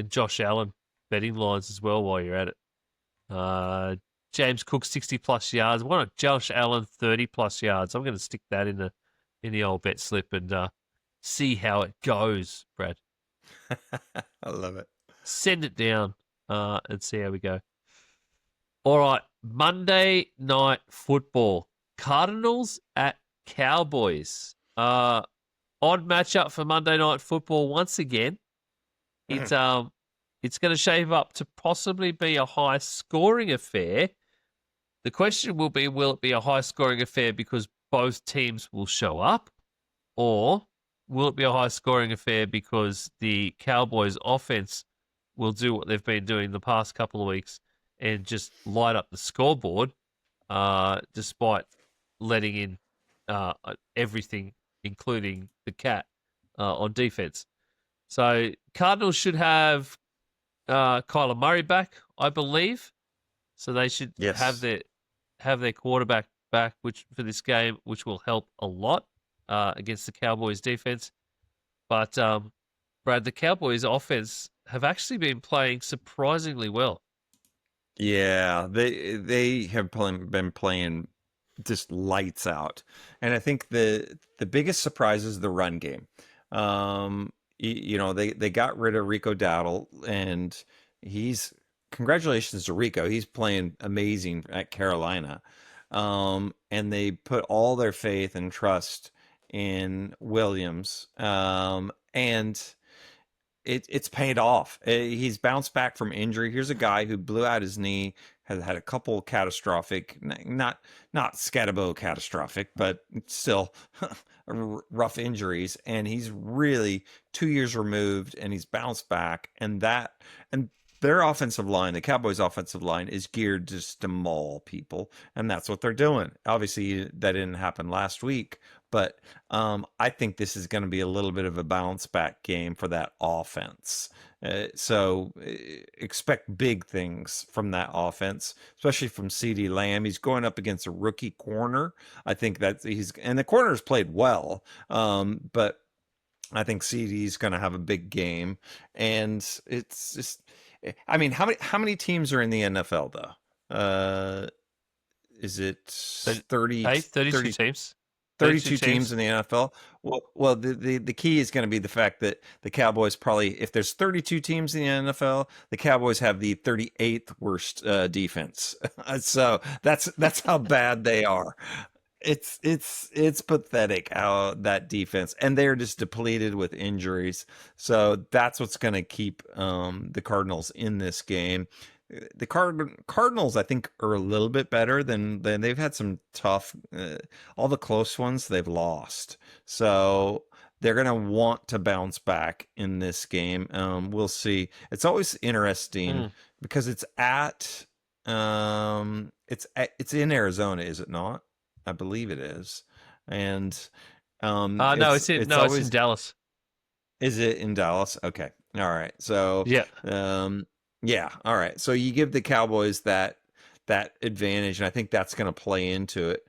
Josh Allen betting lines as well while you're at it. James Cook 60+ yards. Why not Josh Allen 30+ yards? I'm going to stick that in the old bet slip and see how it goes, Brad. I love it. Send it down and see how we go. All right, Monday Night Football. Cardinals at Cowboys. Odd matchup for Monday Night Football once again. It's going to shape up to possibly be a high-scoring affair. The question will be, will it be a high-scoring affair because both teams will show up? Or will it be a high-scoring affair because the Cowboys' offense will do what they've been doing the past couple of weeks and just light up the scoreboard despite letting in everything, including the cat, on defense? So Cardinals should have Kyler Murray back, I believe. So they should have their quarterback back, which for this game, which will help a lot against the Cowboys defense. But Brad, the Cowboys offense have actually been playing surprisingly well. Yeah, they have been playing just lights out, and I think the biggest surprise is the run game. They got rid of Rico Dowdle, and congratulations to Rico. He's playing amazing at Carolina. And they put all their faith and trust in Williams. And it's paid off. He's bounced back from injury. Here's a guy who blew out his knee, has had a couple catastrophic, not Scatabo catastrophic, but still rough injuries. And he's really 2 years removed, and he's bounced back. And their offensive line, the Cowboys' offensive line, is geared just to maul people, and that's what they're doing. Obviously, that didn't happen last week, but I think this is going to be a little bit of a bounce back game for that offense. So expect big things from that offense, especially from CeeDee Lamb. He's going up against a rookie corner. I think that and the corner's played well, but I think CeeDee's going to have a big game, and it's just. I mean, how many teams are in the NFL though? Is it 32 teams? 32 teams in the NFL. Well, the key is going to be the fact that the Cowboys probably, if there's 32 teams in the NFL, the Cowboys have the 38th worst defense. So that's how bad they are. It's pathetic how that defense, and they're just depleted with injuries. So that's what's going to keep the Cardinals in this game. The Cardinals, I think, are a little bit better than they've had some tough, all the close ones they've lost. So they're going to want to bounce back in this game. We'll see. It's always interesting because it's in Arizona, is it not? I believe it is. And no, it's in Dallas. Is it in Dallas? Okay. All right. So yeah. Yeah. All right. So you give the Cowboys that advantage, and I think that's going to play into it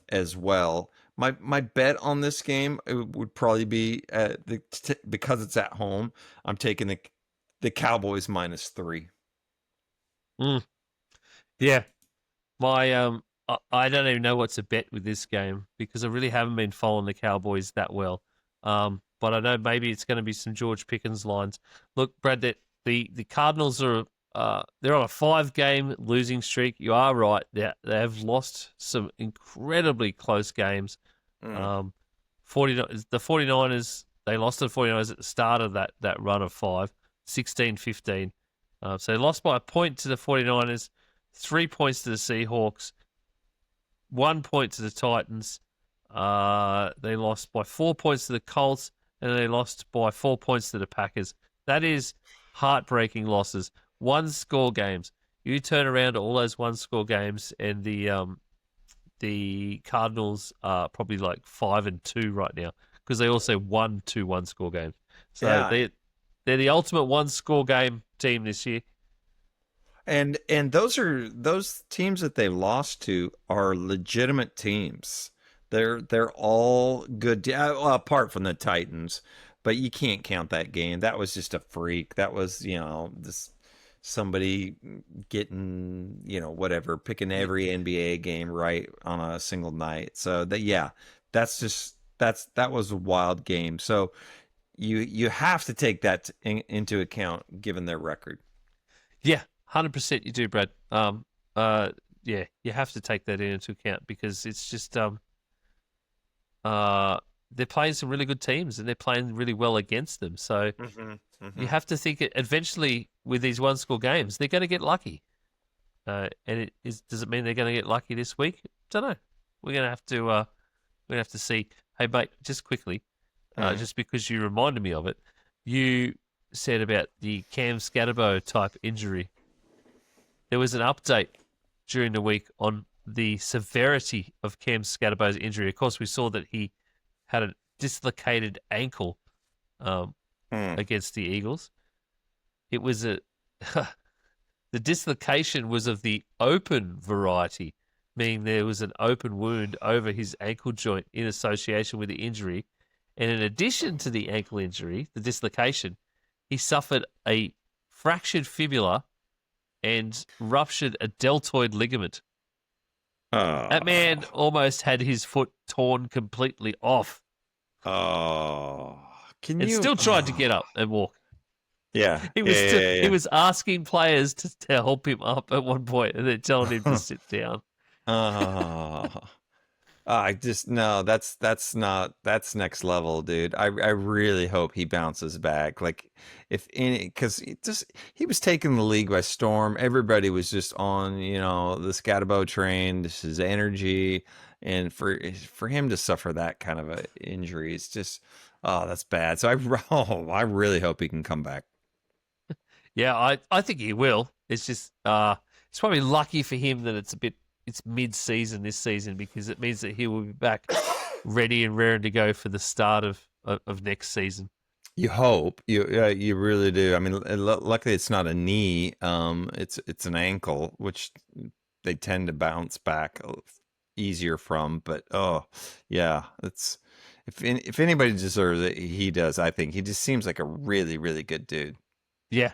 as well. My bet on this game would probably be because it's at home. I'm taking the Cowboys -3. Yeah. I don't even know what to bet with this game because I really haven't been following the Cowboys that well. But I know maybe it's going to be some George Pickens lines. Look, Brad, that the Cardinals are they're on a 5-game losing streak. You are right. They have lost some incredibly close games. The 49ers, they lost to the 49ers at the start of that run of 5, 16-15. So they lost by a point to the 49ers, 3 points to the Seahawks, 1 point to the Titans. They lost by 4 points to the Colts, and they lost by 4 points to the Packers. That is heartbreaking losses. one-score games. You turn around to all those one-score games, and the Cardinals are probably like 5-2 right now because they also won 2 one-score games. So Yeah. they're the ultimate one-score game team this year. And those teams that they've lost to are legitimate teams. They're all good, apart from the Titans, but you can't count that game. That was just a freak. That was, this somebody getting, whatever, picking every NBA game right on a single night. So that that was a wild game. So you have to take that into account given their record. Yeah, 100% you do, Brad. Yeah, you have to take that into account because it's just they're playing some really good teams and they're playing really well against them. So you have to think eventually with these one-score games, they're going to get lucky. And does it mean they're going to get lucky this week? Don't know. We're going to have to see. Hey, mate, just quickly, just because you reminded me of it, you said about the Cam Scatterbo type injury. There was an update during the week on the severity of Cam Scatterbo's injury. Of course, we saw that he had a dislocated ankle against the Eagles. It was the dislocation was of the open variety, meaning there was an open wound over his ankle joint in association with the injury. And in addition to the ankle injury, the dislocation, he suffered a fractured fibula and ruptured a deltoid ligament. That man almost had his foot torn completely off. Oh, and still tried to get up and walk. Yeah, he was asking players to help him up at one point, and then telling him to sit down. I just no, that's next level, dude. I really hope he bounces back. Like because he was taking the league by storm. Everybody was just on the Scatterbo train. This is energy, and for him to suffer that kind of a injury, it's just that's bad. So I really hope he can come back. Yeah, I think he will. It's just it's probably lucky for him that it's mid-season this season because it means that he will be back ready and raring to go for the start of next season. You hope. You really do. I mean, luckily it's not a knee. It's an ankle, which they tend to bounce back easier from. But yeah, it's if anybody deserves it, he does. I think he just seems like a really, really good dude. Yeah,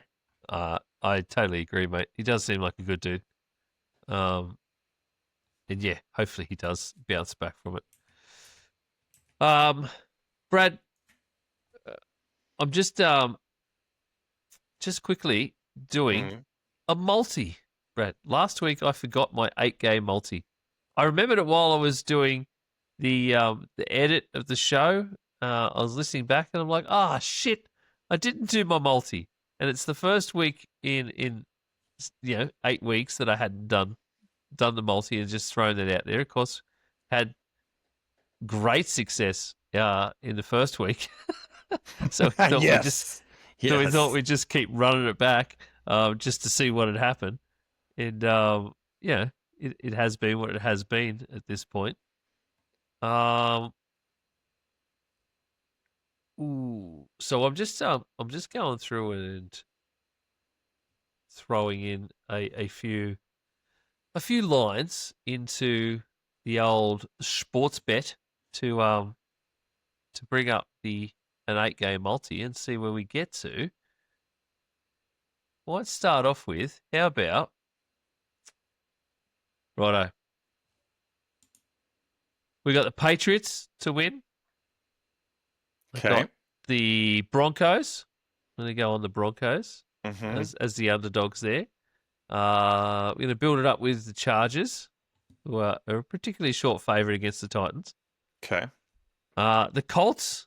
I totally agree, mate. He does seem like a good dude. And yeah, hopefully he does bounce back from it. Brad, I'm just quickly doing a multi. Brad, last week I forgot my 8-game multi. I remembered it while I was doing the edit of the show. I was listening back and I'm like, shit, I didn't do my multi. And it's the first week in 8 weeks that I hadn't done the multi and just thrown it out there. Of course, had great success in the first week. So we thought we thought we'd just keep running it back just to see what had happened. And it has been what it has been at this point. So I'm just going through and throwing in a few lines into the old sports bet to bring up an 8-game multi and see where we get to. Let's start off with, how about, righto, we got the Patriots to win. Okay. Got the Broncos. I'm going to go on the Broncos as the underdogs there. We're going to build it up with the Chargers, who are a particularly short favourite against the Titans. Okay. The Colts,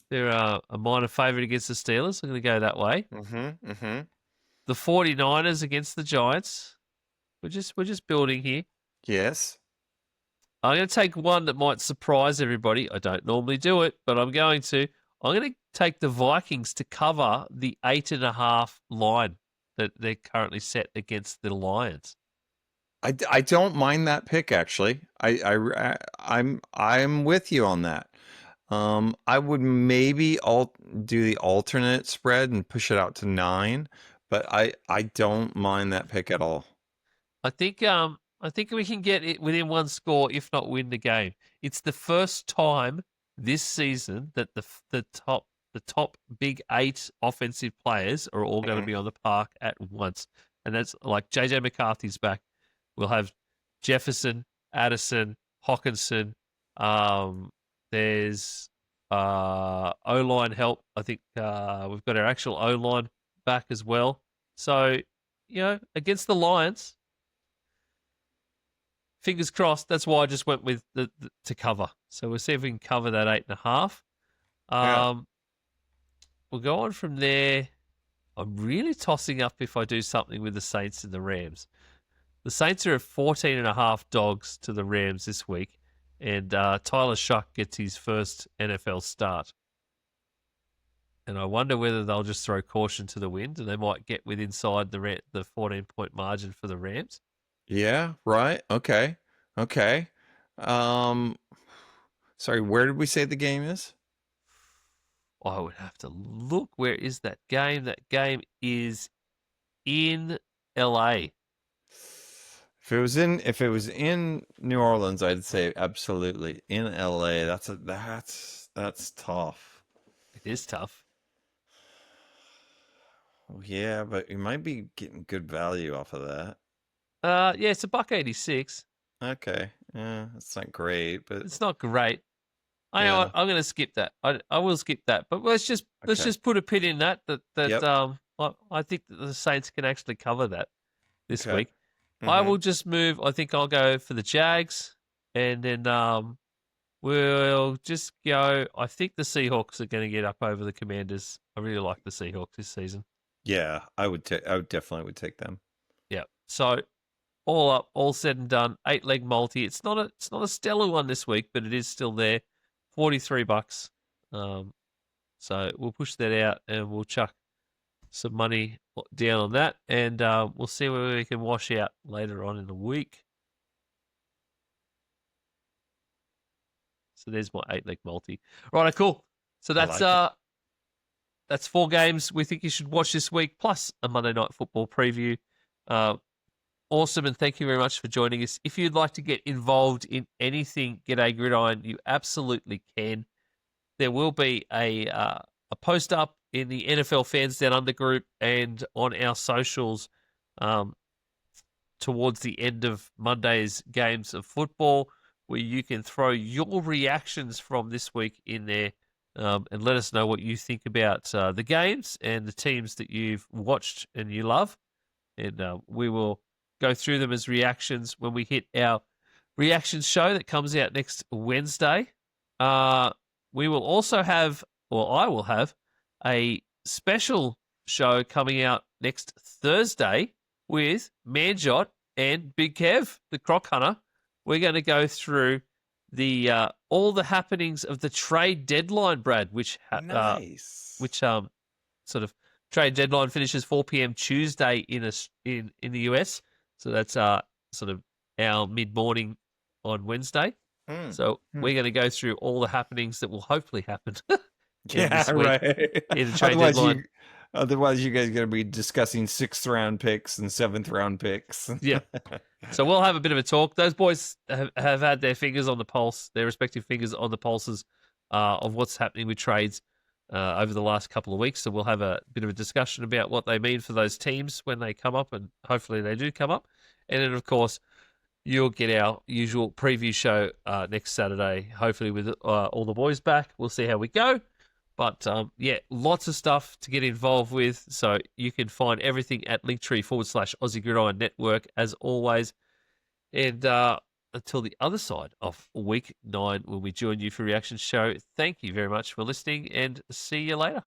they're a minor favourite against the Steelers. I'm going to go that way. The 49ers against the Giants. We're just building here. Yes. I'm going to take one that might surprise everybody. I don't normally do it, but I'm going to take the Vikings to cover the 8.5 line that they're currently set against the Lions. I don't mind that pick actually. I'm with you on that. I would maybe do the alternate spread and push it out to 9, but I don't mind that pick at all. I think we can get it within one score, if not win the game. It's the first time this season that the top big 8 offensive players are all going to be on the park at once, and that's like JJ McCarthy's back. We'll have Jefferson, Addison, Hawkinson. There's O-line help. I think we've got our actual O-line back as well. So, against the Lions, fingers crossed. That's why I just went with to cover. So we'll see if we can cover that 8.5. We'll go on from there. I'm really tossing up if I do something with the Saints and the Rams. The Saints are at 14.5 dogs to the Rams this week, and Tyler Shuck gets his first NFL start. And I wonder whether they'll just throw caution to the wind, and they might get inside the 14-point margin for the Rams. Yeah, right. Okay. Sorry, where did we say the game is? I would have to look. Where is that game? That game is in LA. If it was in New Orleans, I'd say absolutely. In LA, that's tough. It is tough. Yeah, but you might be getting good value off of that. Yeah, it's $1.86. Okay. Yeah, it's not great, but It's not great. I know what, I'm going to skip that. I will skip that. But let's just put a pin in that. Yep. I think that the Saints can actually cover that this Okay. week. I will just move. I think I'll go for the Jags, and then we'll just go. I think the Seahawks are going to get up over the Commanders. I really like the Seahawks this season. Yeah, I would definitely take them. Yeah. So all up, all said and done, 8-leg multi. It's not a stellar one this week, but it is still there. $43. So we'll push that out and we'll chuck some money down on that, and we'll see where we can wash out later on in the week. So there's my 8-leg multi. Right, cool. So that's that's 4 games we think you should watch this week, plus a Monday Night Football preview. Awesome, and thank you very much for joining us. If you'd like to get involved in anything G'day Gridiron, you absolutely can. There will be a post up in the NFL Fans Down Under group and on our socials towards the end of Monday's games of football, where you can throw your reactions from this week in there and let us know what you think about the games and the teams that you've watched and you love. And we will go through them as reactions when we hit our reactions show that comes out next Wednesday. We will also have, or I will have, a special show coming out next Thursday with Manjot and Big Kev, the Croc Hunter. We're going to go through the all the happenings of the trade deadline, Brad, which sort of trade deadline finishes 4 p.m. Tuesday in the US. So that's sort of our mid-morning on Wednesday. So we're going to go through all the happenings that will hopefully happen. Right. In a trade deadline. Otherwise, you guys are going to be discussing 6th round picks and 7th round picks. Yeah. So we'll have a bit of a talk. Those boys have had their fingers on the pulse, their respective fingers on the pulses of what's happening with trades over the last couple of weeks. So we'll have a bit of a discussion about what they mean for those teams when they come up, and hopefully they do come up. And then, of course, you'll get our usual preview show next Saturday, hopefully with all the boys back. We'll see how we go. But, yeah, lots of stuff to get involved with. So you can find everything at Linktree/Aussie Gridiron Network, as always. And until the other side of week 9, when we join you for Reaction Show, thank you very much for listening, and see you later.